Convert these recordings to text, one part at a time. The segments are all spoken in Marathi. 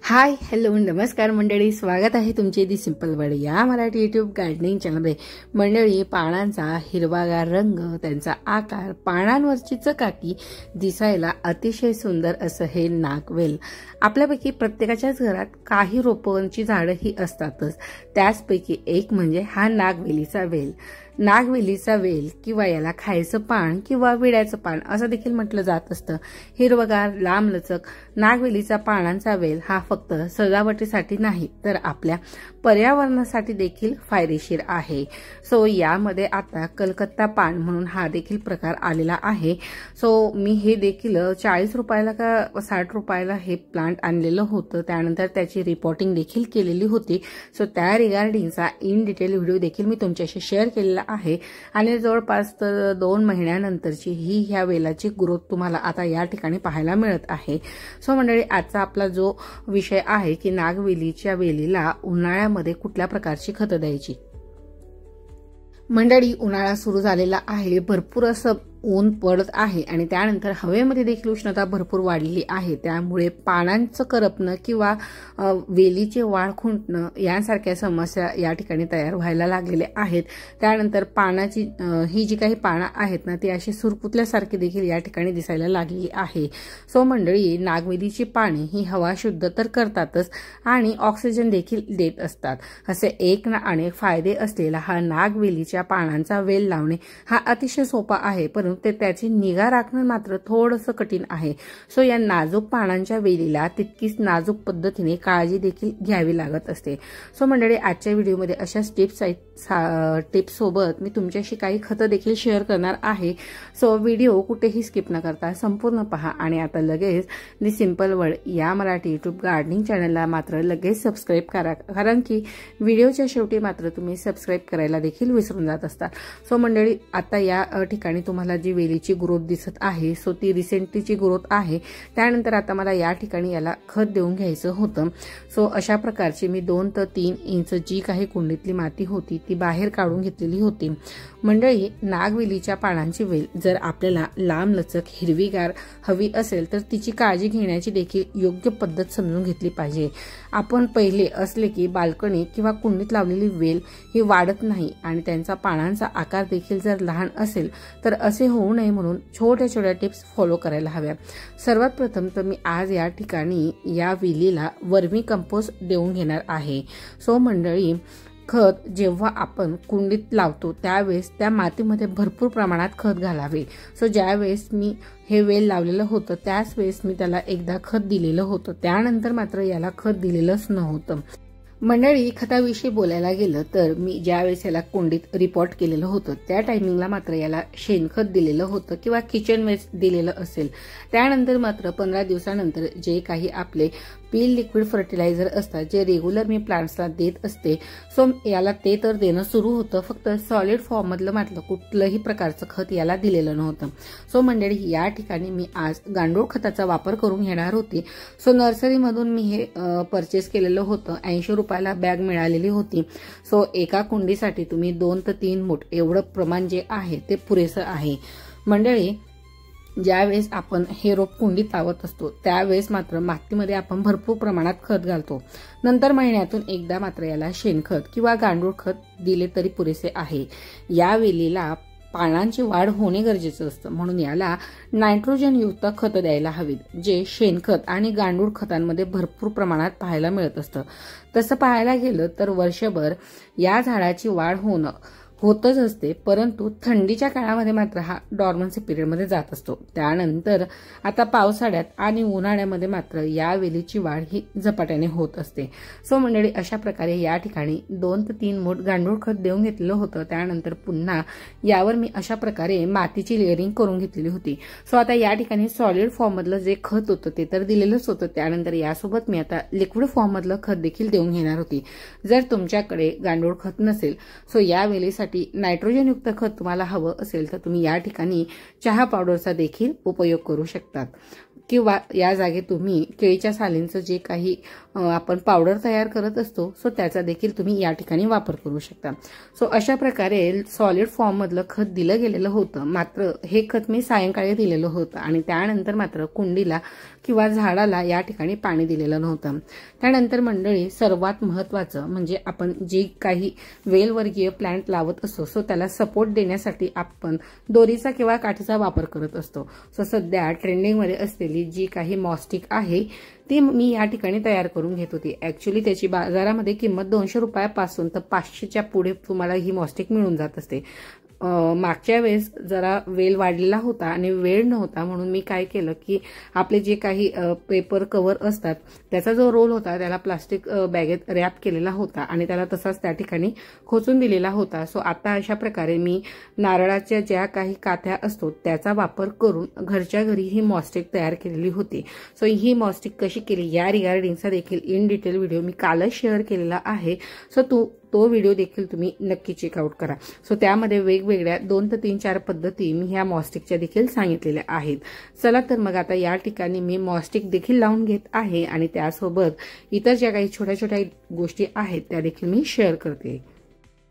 हाय हॅलो नमस्कार मंडळी, स्वागत आहे तुमचे दी सिंपल वर्ड या मराठी यूट्यूब गार्डनिंग चॅनलमध्ये। मंडळी, पानांचा हिरवागार रंग, त्यांचा आकार, पानांवरची चकाकी दिसायला अतिशय सुंदर असं हे नागवेल। आपल्यापैकी प्रत्येकाच्याच घरात काही रोपांची झाडं ही असतातच, त्याचपैकी एक म्हणजे हा नागवेलीचा वेल। नागवेलीचा वेल किंवा याला खायचं पान किंवा विड्याचं पान असं देखील म्हटलं जात असतं। हिरवगार लांबलचक नागवेलीचा पानांचा वेल हा फक्त सजावटीसाठी नाही तर आपल्या पर्यावरणासाठी देखील फायदेशीर आहे। सो यामध्ये आता कलकत्ता पान म्हणून हा देखील प्रकार आलेला आहे। सो मी हे देखील 40 रुपयाला का 60 रुपयाला हे प्लांट आणलेलं होतं, त्यानंतर त्याची रिपोर्टिंग देखील केलेली होती। सो त्या रिगार्डिंगचा इन डिटेल व्हिडिओ देखील मी तुमच्याशी शेअर केलेला आहे आणि जवळपास 2 महिन्यानंतरची ही ह्या वेलाची ग्रोथ तुम्हाला आता या ठिकाणी पाहायला मिळत आहे। सो मंडळी, आजचा आपला जो विषय आहे की नागवेलीच्या वेलीला उन्हाळ्यामध्ये कुठल्या प्रकारची खतं द्यायची। मंडळी, उन्हाळा सुरू झालेला आहे, भरपूर असं ऊन पडत आहे आणि त्यानंतर हवेमध्ये देखील उष्णता भरपूर वाढलेली आहे। त्यामुळे पानांचं करपणं किंवा वेलीचे वाढ खुंटणं यांसारख्या समस्या या ठिकाणी तयार व्हायला लागलेल्या आहेत। त्यानंतर पानाची ही जी काही पानं आहेत ना, ती अशी सुरकुतल्यासारखी देखील या ठिकाणी दिसायला लागलेली आहे। सो मंडळी, नागवेलीची पाने ही हवा शुद्ध तर करतातच आणि ऑक्सिजन देखील देत असतात। असे एक ना अनेक फायदे असलेला हा नागवेलीच्या पानांचा वेल लावणे हा अतिशय सोपा आहे, परंतु त्याची निगा राखणं मात्र थोडंसं कठीण आहे। सो या नाजूक पानांच्या वेलीला तितकीच नाजूक पद्धतीने काळजी देखील घ्यावी लागत असते। सो मंडळी, आजच्या व्हिडिओमध्ये अशाच टिप्स सोबत मी तुमच्याशी काही खतं देखील शेअर करणार आहे। सो व्हिडिओ कुठेही स्किप न करता संपूर्ण पहा आणि आता लगेच दी सिंपल वर्ड या मराठी यूट्यूब गार्डनिंग चॅनलला मात्र लगेच सबस्क्राईब करा, कारण की व्हिडिओच्या शेवटी मात्र तुम्ही सबस्क्राईब करायला देखील विसरून जात असता। सो मंडळी, आता या ठिकाणी तुम्हाला जी वेलीची ग्रोथ दिसत आहे, सो ती रिसेंटलीची ग्रोथ आहे। त्यानंतर आता मला या ठिकाणी याला खत देऊन घ्यायचं होतं। सो अशा प्रकारची मी 2 ते 3 इंच जी काही कुंडीतली माती होती ती बाहेर काढून घेतलेली होती। मंडळी, नागवेलीच्या पानांची वेल जर आपल्याला लांब लचक हिरवीगार हवी असेल तर तिची काळजी घेण्याची देखील योग्य पद्धत समजून घेतली पाहिजे। आपण पहिले असले की बाल्कनी किंवा कुंडीत लावलेली वेल ही वाढत नाही आणि त्यांचा पानांचा आकार देखील जर लहान असेल तर असे होऊ नये म्हणून छोट्या छोट्या टिप्स फॉलो करायला हव्या। सर्वात प्रथम तर मी आज या ठिकाणी या वेलीला वर्मी कंपोस्ट देऊन घेणार आहे। सो मंडळी, खत जेव्हा आपण कुंडीत लावतो त्यावेळेस त्या मातीमध्ये भरपूर प्रमाणात खत घालावे। सो ज्यावेळेस मी हे वेल लावलेलं होतं त्याच वेळेस मी त्याला एकदा खत दिलेलं होतं, त्यानंतर मात्र याला खत दिलेलंच नव्हतं। मंडळी, खताविषयी बोलायला गेलं तर मी ज्यावेळेस याला कुंडीत रिपोर्ट केलेलं होतं त्या टायमिंगला मात्र याला शेणखत दिलेलं होतं किंवा किचन वेस्ट दिलेलं असेल। त्यानंतर मात्र 15 दिवसानंतर जे काही आपले पील लिक्विड फर्टिलायझर असतात जे रेग्युलर मी प्लांट्सला देत असते, सो याला ते तर देणं सुरू होतं, फक्त सॉलिड फॉर्म मधलं मात्र कुठलंही प्रकारचं खत याला दिलेलं नव्हतं। सो मंडळी, या ठिकाणी मी आज गांडूळ खताचा वापर करून घेणार होती। सो नर्सरीमधून मी हे परचेस केलेलं होतं, 80 रुपयाला बॅग मिळालेली होती। सो एका कुंडीसाठी तुम्ही 2 ते 3 मूठ एवढं प्रमाण जे आहे ते पुरेसं आहे। मंडळी, ज्यावेळेस आपण हे रोप कुंडीत लावत असतो त्यावेळेस मात्र मातीमध्ये आपण भरपूर प्रमाणात खत घालतो, नंतर महिन्यातून एकदा मात्र याला शेणखत किंवा गांडूळ खत दिले तरी पुरेसे आहे। या वेलीला पानांची वाढ होणे गरजेचं असतं, म्हणून याला नायट्रोजन युक्त खत द्यायला हवीत, जे शेणखत आणि गांडूळ खतांमध्ये भरपूर प्रमाणात पाहायला मिळत असतं। तसं पाहायला गेलं तर वर्षभर या झाडाची वाढ होतच असते, परंतु थंडीच्या काळामध्ये मात्र हा डॉर्मन्सी पिरियडमध्ये जात असतो। त्यानंतर आता पावसाळ्यात आणि उन्हाळ्यामध्ये मात्र या वेलीची वाढ ही झपाट्याने होत असते। सो मंडळी, अशा प्रकारे या ठिकाणी 2 ते 3 मूठ गांडूळ खत देऊन घेतलेलं होतं। त्यानंतर पुन्हा यावर मी अशा प्रकारे मातीची लेअरिंग करून घेतलेली होती। सो आता या ठिकाणी सॉलिड फॉर्म मधलं जे खत होतं ते तर दिलेलंच होतं, त्यानंतर यासोबत मी आता लिक्विड फॉर्म मधलं खत देखील देऊन घेणार होती। जर तुमच्याकडे गांडूळ खत नसेल, सो या वेलीसाठी नायट्रोजन युक्त खत तुम्हाला हवं असेल तर तुम्ही या ठिकाणी चहा पावडरचा देखील उपयोग करू शकतात। किंवा या जागी तुम्ही केळीच्या सालींचं जे काही आपण पावडर तयार करत असतो सो त्याचा देखील तुम्ही या ठिकाणी वापर करू शकता। सो अशा प्रकारे सॉलिड फॉर्म मधलं खत दिलं गेलेलं होतं, मात्र हे खत मी सायंकाळी दिलेलं होतं आणि त्यानंतर मात्र कुंडीला किंवा झाडाला या ठिकाणी पाणी दिलेलं नव्हतं। त्यानंतर मंडळी सर्वात महत्त्वाचं म्हणजे आपण जे काही वेलवर्गीय प्लांट लावत असतो सो त्याला सपोर्ट देण्यासाठी आपण दोरीचा किंवा काठीचा वापर करत असतो। सो सध्या ट्रेंडिंगमध्ये असलेली जी काही मॉस्टिक आहे ती मी या ठिकाणी तयार करून घेत होती। ऍक्च्युली त्याची बाजारामध्ये किंमत 200 रुपयापासून तर 500च्या पुढे तुम्हाला ही मॉस्टिक मिळून जात असते। मागच्या वेळेस जरा वेल वाढलेला होता आणि वेळ नव्हता म्हणून मी काय केलं की आपले जे काही पेपर कव्हर असतात त्याचा जो रोल होता त्याला प्लास्टिक बॅगेत रॅप केलेला होता आणि त्याला तसाच त्या ठिकाणी खोचून दिलेला होता। सो आता अशा प्रकारे मी नारळाच्या ज्या काही काथ्या असतो त्याचा वापर करून घरच्या घरी ही मॉस्टिक तयार केलेली होती। सो ही मॉस्टिक कशी केली या रिगार्डिंगचा देखील इन डिटेल व्हिडिओ मी कालच शेअर केलेला आहे। सो तो व्हिडिओ देखील तुम्ही नक्की चेकआउट करा। सो त्यामध्ये वेगवेगळ्या 2 ते 3-4 पद्धती मी ह्या मॉस्टिकच्या देखील सांगितलेल्या आहेत। चला तर मग आता या ठिकाणी मी मॉस्टिक देखील लावून घेत आहे आणि त्यासोबत इतर ज्या काही छोट्या छोट्या गोष्टी आहेत त्या देखील मी शेअर करते।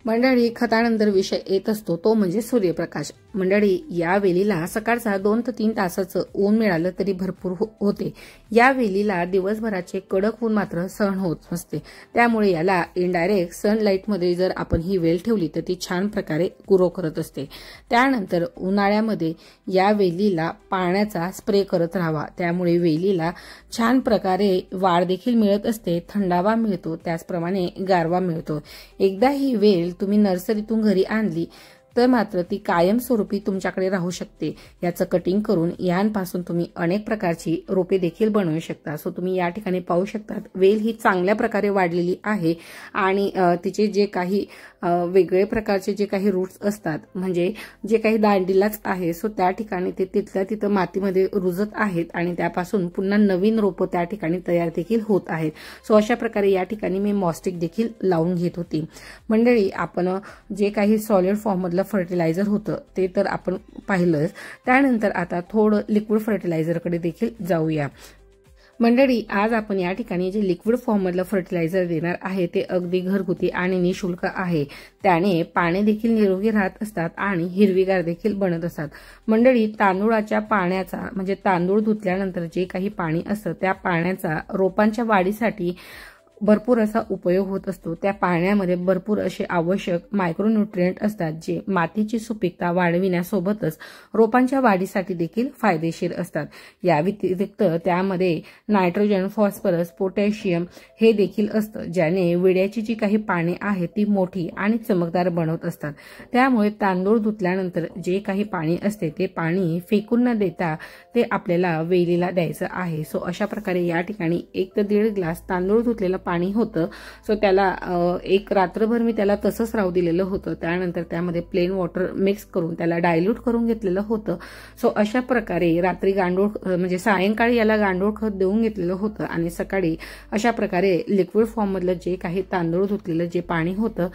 मंडळी खतानंतर विषय येत असतो तो म्हणजे सूर्यप्रकाश। मंडळी या वेलीला सकाळचा 2 ते 3 तासाचं ऊन मिळालं तरी भरपूर होते। या वेलीला दिवसभराचे कडक ऊन मात्र सहन होत नसते, त्यामुळे याला इनडायरेक्ट सनलाईटमध्ये जर आपण ही वेल ठेवली तर ती छान प्रकारे ग्रो करत असते। त्यानंतर उन्हाळ्यामध्ये या वेलीला पाण्याचा स्प्रे करत राहावा, त्यामुळे वेलीला छान प्रकारे वाढ देखील मिळत असते, थंडावा मिळतो, त्याचप्रमाणे गारवा मिळतो। एकदा ही वेल तुम्ही नर्सरीतून घरी आणली तर मात्र ती कायमस्वरूपी तुमच्याकडे राहू शकते। याचं कटिंग करून यांपासून तुम्ही अनेक प्रकारची रोपे देखील बनवू शकता। सो तुम्ही या ठिकाणी पाहू शकतात वेल ही चांगल्या प्रकारे वाढलेली आहे आणि तिचे जे काही वेगळे प्रकारचे जे काही रूट्स असतात म्हणजे जे काही दांडीलाच आहे सो त्या ठिकाणी ते तिथल्या तिथं मातीमध्ये रुजत आहेत आणि त्यापासून पुन्हा नवीन रोपं त्या ठिकाणी तयार देखील होत आहेत। सो अशा प्रकारे या ठिकाणी मी मॉस्टिक देखील लावून घेत होती। मंडळी आपण जे काही सॉलिड फॉर्म मधलं फर्टिलायझर होतं ते तर आपण पाहिलंच, त्यानंतर आता थोडं लिक्विड फर्टिलायझरकडे देखील जाऊया। मंडळी आज आपण या ठिकाणी जे लिक्विड फॉर्म मधलं फर्टिलायझर देणार आहे ते अगदी घरगुती आणि निशुल्क आहे। त्याने पाने देखील निरोगी राहत असतात आणि हिरवीगार देखील बनत असतात। मंडळी तांदूळाच्या पाण्याचा म्हणजे तांदूळ धुतल्यानंतर जे काही पाणी असतं त्या पाण्याचा रोपांच्या वाढीसाठी भरपूर असा उपयोग होत असतो। त्या पाण्यामध्ये भरपूर असे आवश्यक मायक्रोन्यूट्रिएंट असतात जे मातीची सुपीकता वाढविण्यासोबतच रोपांच्या वाढीसाठी देखील फायदेशीर असतात। या व्यतिरिक्त त्यामध्ये नायट्रोजन, फॉस्फरस, पोटॅशियम हे देखील असतं, ज्याने विड्याची जी काही पाने आहेत ती मोठी आणि चमकदार बनवत असतात। त्यामुळे तांदूळ धुतल्यानंतर जे काही पाणी असते ते पाणी फेकून न देता ते आपल्याला वेलीला द्यायचं आहे। सो अशा प्रकारे या ठिकाणी 1 ते 1.5 ग्लास तांदूळ धुतलेलं पाणी होतं। सो त्याला एक रात्रभर मी त्याला तसंच राहू दिलेलं होतं। त्यानंतर त्यामध्ये प्लेन वॉटर मिक्स करून त्याला डायल्यूट करून घेतलेलं होतं। सो अशा प्रकारे रात्री गांडूळ म्हणजे सायंकाळी याला गांडूळ खत देऊन घेतलेलं होतं आणि सकाळी अशा प्रकारे लिक्विड फॉर्म मधलं जे काही तांदूळ धुतलेलं जे पाणी होतं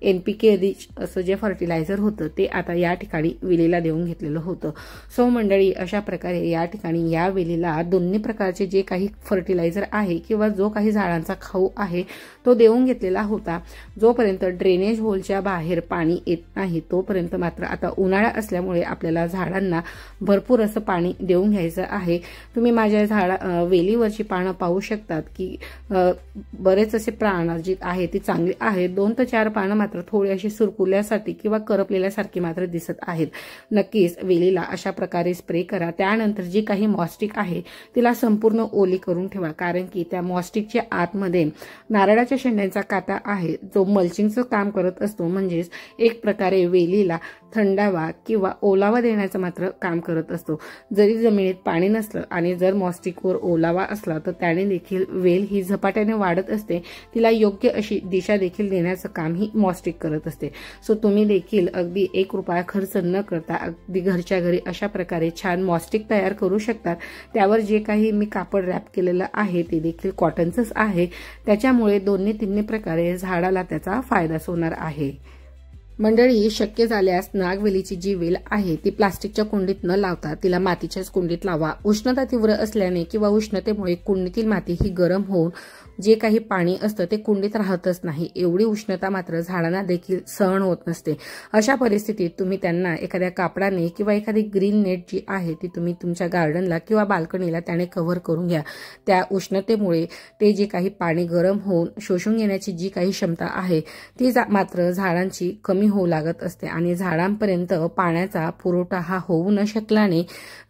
NPK रिच असं जे फर्टिलायझर होतं ते आता या ठिकाणी वेलीला देऊन घेतलेलं होतं। सो मंडळी अशा प्रकारे या ठिकाणी या वेलीला दोन्ही प्रकारचे जे काही फर्टिलायझर आहे किंवा जो काही झाडांचा खाऊ आहे तो देऊन घेतलेला होता। जोपर्यंत ड्रेनेज होलच्या बाहेर पाणी येत नाही तोपर्यंत मात्र आता उन्हाळा असल्यामुळे आपल्याला झाडांना भरपूर असं पाणी देऊन घ्यायचं आहे। तुम्ही माझ्या वेलीवरची पानं पाहू शकतात की बरेच असे प्राण जी आहे ती चांगली आहेत। 2 ते 4 पानं मात्र थोडी अशी सुरकुल्यासाठी किंवा करपलेल्यासारखी मात्र दिसत आहेत। नक्कीच वेलीला अशा प्रकारे स्प्रे करा। त्यानंतर जी काही मॉस्टिक आहे तिला संपूर्ण ओली करून ठेवा, कारण की त्या मॉस्टिकच्या आतमध्ये नारळाच्या शेंड्यांचा काटा आहे जो मल्चिंगचं काम करत असतो, म्हणजेच एक प्रकारे वेलीला थंडावा किंवा ओलावा देण्याचं मात्र काम करत असतो। जरी जमिनीत पाणी नसलं आणि जर मॉस्टिकवर ओलावा असला तर त्याने देखील वेल ही झपाट्याने वाढत असते, तिला योग्य अशी दिशा देखील देण्याचं काम ही मॉस्टिक करत असते। सो तुम्ही देखील अगदी 1 रुपया खर्च न करता अगदी घरच्या घरी अशा प्रकारे छान मॉस्टिक तयार करू शकतात। त्यावर जे काही मी कापड रॅप केलेलं आहे ते देखील कॉटनचंच आहे, त्याच्यामुळे 2-3 प्रकारे झाडाला त्याचा फायदाच होणार आहे। मंडळी, शक्य झाल्यास नागवेलीची जी वेल आहे ती प्लास्टिकच्या कुंडीत न लावता तिला मातीच्याच कुंडीत लावा। उष्णता तीव्र असल्याने किंवा उष्णतेमुळे कुंडीतील माती ही गरम होऊन जे काही पाणी असतं ते कुंडीत राहतच नाही। एवढी उष्णता मात्र झाडांना देखील सहन होत नसते। अशा परिस्थितीत तुम्ही त्यांना एखाद्या कापडाने किंवा एखादी ग्रीन नेट जी आहे ती तुम्ही तुमच्या गार्डनला किंवा बाल्कनीला त्याने कव्हर करून घ्या। त्या उष्णतेमुळे ते जे काही पाणी गरम होऊन शोषून घेण्याची जी काही क्षमता आहे ती मात्र झाडांची कमी होऊ लागत असते आणि झाडांपर्यंत पाण्याचा पुरवठा हा होऊ न शकल्याने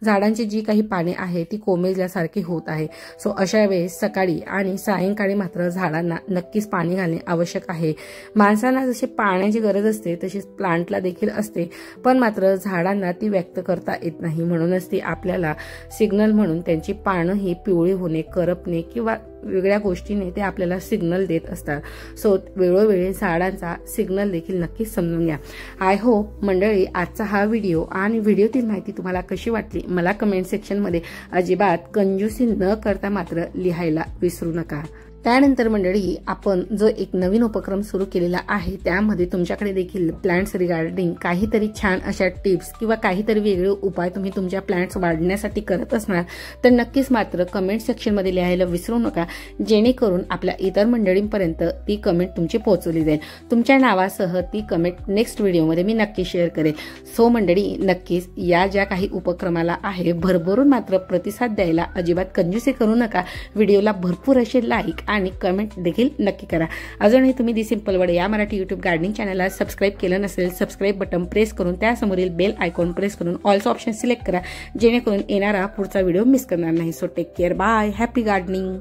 झाडांची जी काही पाने आहे ती कोमेजल्यासारखी होत आहे। सो अशा वेळेस सकाळी आणि सायंकाळी मात्र झाडांना नक्कीच पाणी घालणे आवश्यक आहे। माणसांना जशी पाण्याची गरज असते तशीच प्लांटला देखील असते, पण मात्र झाडांना ती व्यक्त करता येत नाही। म्हणूनच ती आपल्याला सिग्नल म्हणून त्यांची पानं ही पिवळी होणे, करपणे किंवा वेगळ्या गोष्टीने ते आपल्याला सिग्नल देत असतात। सो वेळोवेळी झाडांचा सिग्नल देखील नक्कीच समजून घ्या। आय होप मंडळी आजचा हा व्हिडिओ आणि व्हिडिओतील माहिती तुम्हाला कशी वाटली मला कमेंट सेक्शनमध्ये अजिबात कंजूसी न करता मात्र लिहायला विसरू नका। त्यानंतर मंडळी, आपण जो एक नवीन उपक्रम सुरू केलेला आहे त्यामध्ये तुमच्याकडे देखील प्लांट्स रिगार्डिंग काहीतरी छान अशा टिप्स किंवा काहीतरी वेगळे उपाय तुम्ही तुमच्या प्लांट्स वाढण्यासाठी करत असणार तर नक्कीच मात्र कमेंट सेक्शनमध्ये लिहायला विसरू नका, जेणेकरून आपल्या इतर मंडळींपर्यंत ती कमेंट तुमची पोहोचवली जाईल। तुमच्या नावासह ती कमेंट नेक्स्ट व्हिडिओमध्ये मी नक्की शेअर करेन। सो मंडळी, नक्कीच या ज्या काही उपक्रमाला आहे भरभरून मात्र प्रतिसाद द्यायला अजिबात कंजूसी करू नका। व्हिडिओला भरपूर असे लाईक आणि कमेंट देखील नक्की करा। अजूनही तुम्ही दी सिंपल वर्ड या मराठी यूट्यूब गार्डनिंग चॅनलला सबस्क्राईब केलं नसेल, सबस्क्राईब बटन प्रेस करून त्यासमोरील बेल आयकॉन प्रेस करून ऑल्सो ऑप्शन सिलेक्ट करा, जेणेकरून येणारा पुढचा व्हिडिओ मिस करणार नाही। So take care, bye, happy gardening.